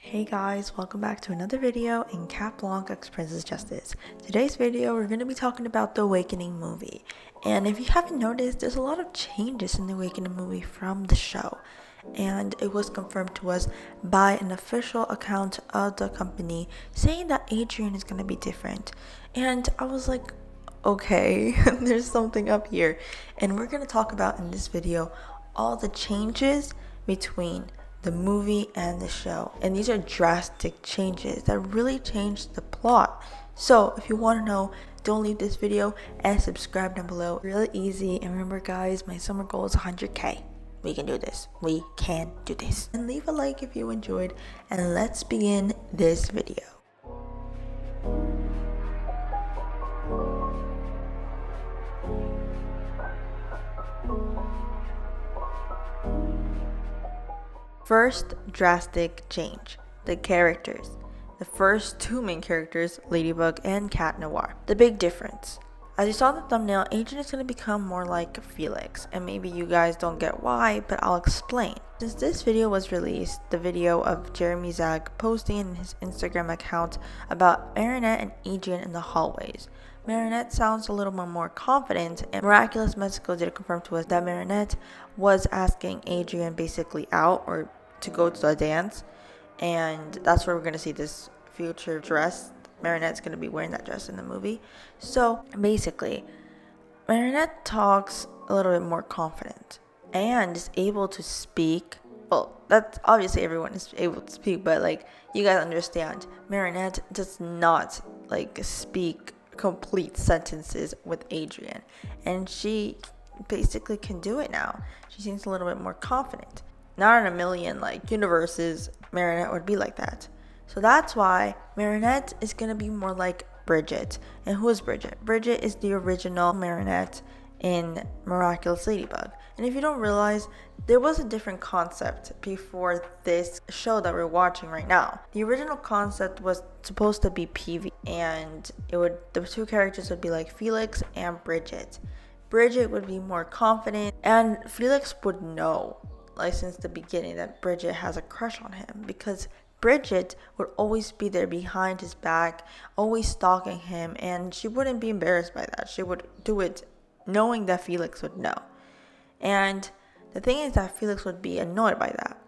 Hey guys, welcome back to another video in Cat Blanc x Princess Justice. Today's video we're going to be talking about the Awakening movie. And if you haven't noticed, there's a lot of changes in the Awakening movie from the show. And it was confirmed to us by an official account of the company saying that Adrien is going to be different. And I was like, okay, there's something up here. And we're going to talk about in this video all the changes between the movie and the show, and these are drastic changes that really changed the plot. So if you want to know, don't leave this video and subscribe down below. Really easy. And remember guys, my summer goal is 100k. We can do this. We can do this. And leave a like if you enjoyed, and let's begin this video. First drastic change, the characters. The first two main characters, Ladybug and Cat Noir. The big difference. As you saw in the thumbnail, Adrien is going to become more like Felix, and maybe you guys don't get why, but I'll explain. Since this video was released, the video of Jeremy Zag posting in his Instagram account about Marinette and Adrien in the hallways. Marinette sounds a little more confident, and Miraculous Mexico did confirm to us that Marinette was asking Adrien basically out or to go to the dance, and that's where we're going to see this future dress. Marinette's going to be wearing that dress in the movie. So basically, Marinette talks a little bit more confident and is able to speak. Well, that's obviously everyone is able to speak, but like, you guys understand, Marinette does not like speak complete sentences with Adrien, and she basically can do it now. She seems a little bit more confident. Not in a million like universes Marinette would be like that. So that's why Marinette is gonna be more like Bridget. And who is Bridget? Bridget is the original Marinette in Miraculous Ladybug. And if you don't realize, there was a different concept before this show that we're watching right now. The original concept was supposed to be PV, and the two characters would be like Felix and Bridget. Bridget would be more confident, and Felix would know, like since the beginning, that Bridget has a crush on him, because Bridget would always be there behind his back, always stalking him, and she wouldn't be embarrassed by that. She would do it knowing that Felix would know. And the thing is that Felix would be annoyed by that.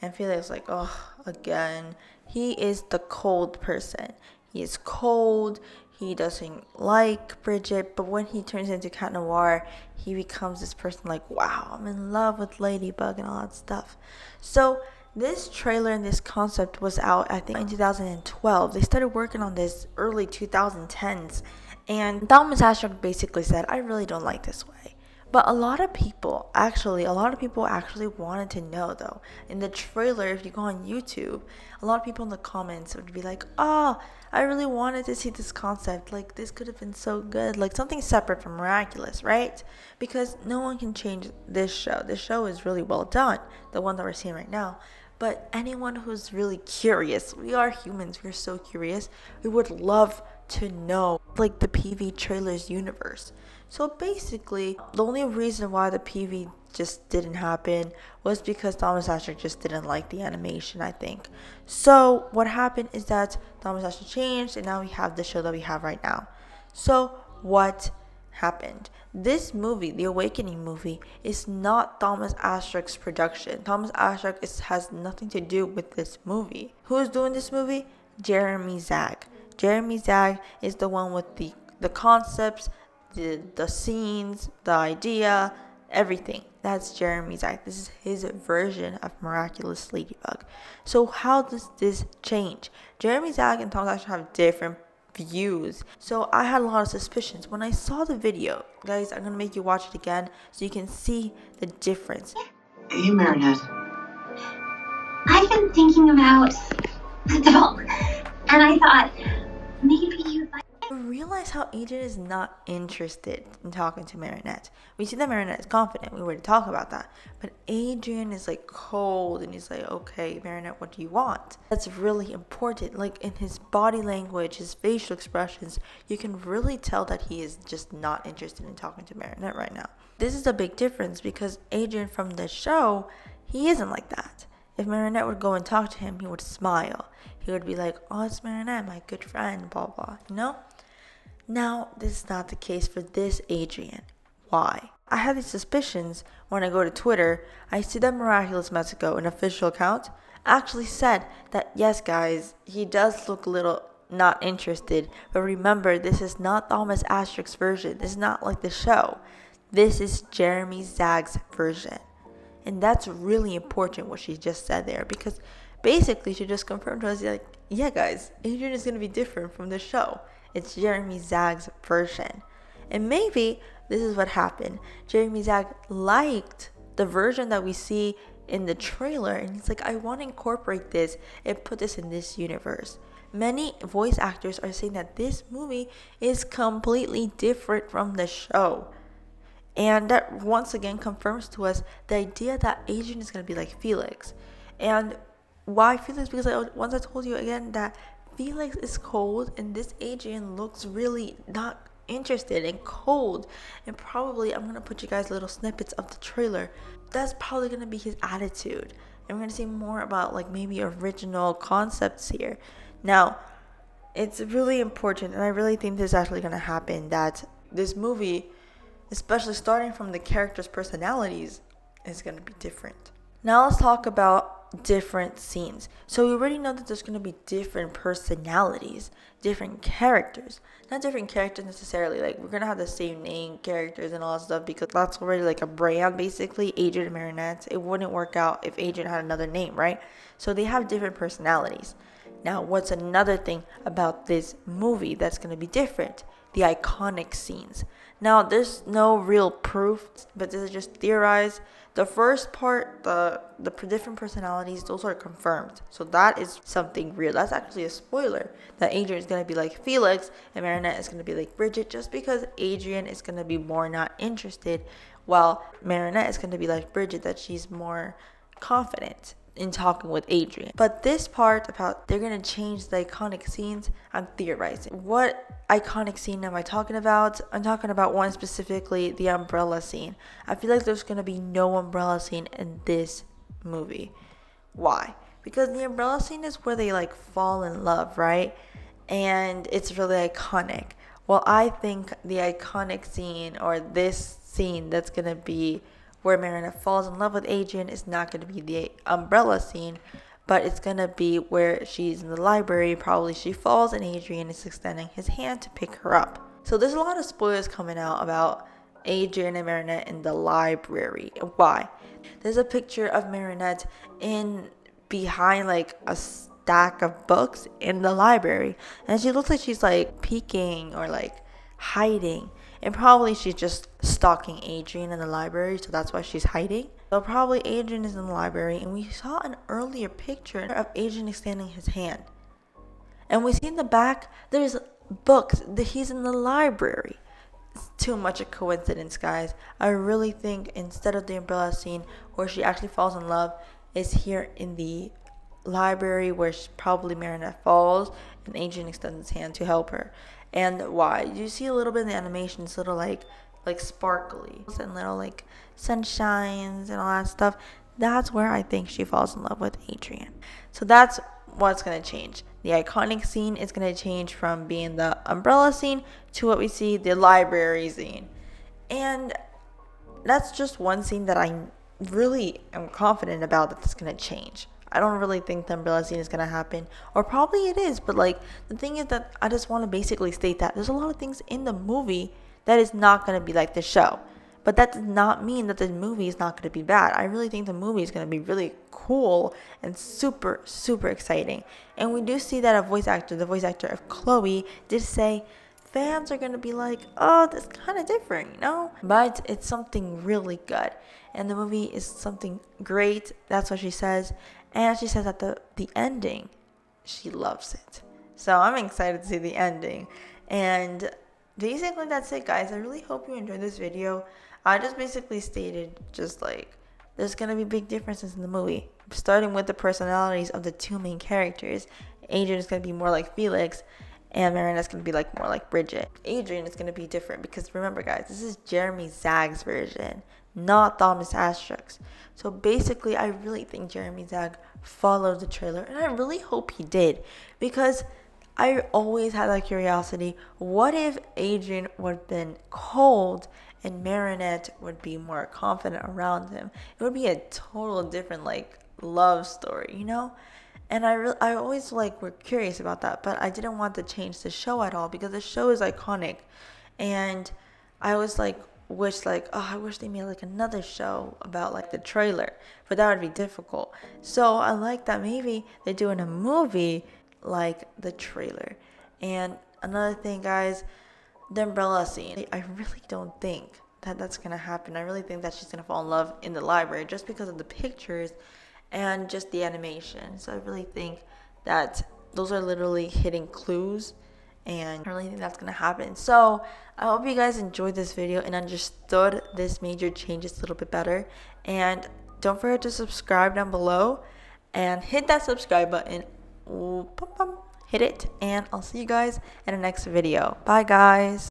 And Felix like, oh, again, he is the cold person. He is cold. He doesn't like Bridget, but when he turns into Cat Noir, he becomes this person like, wow, I'm in love with Ladybug and all that stuff. So this trailer and this concept was out, I think, in 2012. They started working on this early 2010s, and Thomas Ashford basically said, I really don't like this way. But a lot of people actually wanted to know though. In the trailer, if you go on YouTube, a lot of people in the comments would be like, oh, I really wanted to see this concept. Like, this could have been so good. Like, something separate from Miraculous, right? Because no one can change this show. This show is really well done, the one that we're seeing right now. But anyone who's really curious, we are humans, we're so curious, we would love to know, like, the PV trailers universe. So basically, the only reason why the PV just didn't happen was because Thomas Ashford just didn't like the animation, I think. So what happened is that Thomas Ashford changed, and now we have the show that we have right now. So what happened? This movie, the Awakening movie, is not Thomas Ashford's production. Thomas Ashford has nothing to do with this movie. Who is doing this movie? Jeremy Zag. Jeremy Zag is the one with the concepts, the scenes, the idea, everything. That's Jeremy Zag. This is his version of Miraculous Ladybug. So how does this change? Jeremy Zag and Thomas Ashford have different views. So I had a lot of suspicions. When I saw the video, guys, I'm going to make you watch it again so you can see the difference. Hey, Marinette. I've been thinking about the dog, and I thought maybe you'd like. I realize how Adrien is not interested in talking to Marinette. We see that Marinette is confident. We were to talk about that. But Adrien is like cold, and he's like, okay, Marinette, what do you want? That's really important. Like, in his body language, his facial expressions, you can really tell that he is just not interested in talking to Marinette right now. This is a big difference because Adrien from the show, he isn't like that. if Marinette would go and talk to him, he would smile. He would be like, oh, it's Marinette, my good friend, blah, blah, you know? Now, this is not the case for this Adrien. Why? I had these suspicions when I go to Twitter. I see that Miraculous Mexico, an official account, actually said that, yes, guys, he does look a little not interested. But remember, this is not Thomas Asterix's version. This is not like the show. This is Jeremy Zag's version. And that's really important what she just said there, because basically she just confirmed to us, like, yeah, guys, Adrien is going to be different from the show. It's Jeremy Zag's version. And maybe this is what happened. Jeremy Zag liked the version that we see in the trailer, and he's like, I want to incorporate this and put this in this universe. Many voice actors are saying that this movie is completely different from the show. And that once again confirms to us the idea that Adrien is going to be like Felix. And why Felix? Because once I told you again that Felix is cold and this Adrien looks really not interested and cold. And probably I'm going to put you guys little snippets of the trailer. That's probably going to be his attitude. And we're going to see more about like maybe original concepts here. Now, it's really important, and I really think this is actually going to happen, that this movie, especially starting from the characters' personalities, is going to be different. Now let's talk about different scenes. So we already know that there's going to be different personalities, different characters. Not different characters necessarily, like we're going to have the same name, characters, and all that stuff, because that's already like a brand, basically, Adrien and Marinette. It wouldn't work out if Adrien had another name, right? So they have different personalities. Now, what's another thing about this movie that's going to be different? The iconic scenes. Now, there's no real proof, but this is just theorized. The first part, the different personalities, those are confirmed. So that is something real. That's actually a spoiler, that Adrien is going to be like Felix and Marinette is going to be like Bridget, just because Adrien is going to be more not interested, while Marinette is going to be like Bridget, that she's more confident in talking with Adrien. But this part about they're going to change the iconic scenes, I'm theorizing. What iconic scene am I talking about? I'm talking about one specifically, the umbrella scene. I feel like there's going to be no umbrella scene in this movie. Why? Because the umbrella scene is where they like fall in love, right? And it's really iconic. Well, I think the iconic scene, or this scene that's going to be where Marinette falls in love with Adrien, is not going to be the umbrella scene, but it's going to be where she's in the library. Probably she falls and Adrien is extending his hand to pick her up. So there's a lot of spoilers coming out about Adrien and Marinette in the library. Why? There's a picture of Marinette behind like a stack of books in the library, and she looks like she's like peeking or like hiding. And probably she's just stalking Adrien in the library, so that's why she's hiding. So probably Adrien is in the library, and we saw an earlier picture of Adrien extending his hand. And we see in the back, there's books, that he's in the library. It's too much a coincidence, guys. I really think instead of the umbrella scene where she actually falls in love, is here in the library where probably Marinette falls and Adrien extends his hand to help her. And why? You see a little bit in the animation, it's little like sparkly and little like sunshines and all that stuff. That's where I think she falls in love with Adrien. So that's what's going to change. The iconic scene is going to change from being the umbrella scene to what we see, the library scene. And that's just one scene that I really am confident about that that's going to change. I don't really think the umbrella scene is going to happen, or probably it is, but like the thing is that I just want to basically state that there's a lot of things in the movie that is not going to be like the show, but that does not mean that the movie is not going to be bad. I really think the movie is going to be really cool and super, super exciting. And we do see that the voice actor of Chloe, did say fans are going to be like, oh, that's kind of different, you know? But it's something really good. And the movie is something great. That's what she says. And she says at the ending, she loves it. So I'm excited to see the ending. And basically that's it, guys. I really hope you enjoyed this video. I just basically stated just like there's going to be big differences in the movie. Starting with the personalities of the two main characters. Adrien is going to be more like Felix, and Marinette's going to be like more like Bridget. Adrien is going to be different because remember, guys, this is Jeremy Zag's version. not Thomas Asterix. So basically, I really think Jeremy Zag followed the trailer, and I really hope he did, because I always had that curiosity. What if Adrien would have been cold and Marinette would be more confident around him? It would be a total different like love story, you know? And I always like were curious about that, but I didn't want to change the show at all because the show is iconic, and I was like wish like, oh, I wish they made like another show about like the trailer, but that would be difficult. So I like that maybe they're doing a movie like the trailer. And another thing, guys, the umbrella scene. I really don't think that that's gonna happen. I really think that she's gonna fall in love in the library just because of the pictures and just the animation. So I really think that those are literally hidden clues, and I really think that's gonna happen. So I hope you guys enjoyed this video and understood this major changes a little bit better. And don't forget to subscribe down below and hit that subscribe button. Ooh, hit it, and I'll see you guys in the next video. Bye, guys.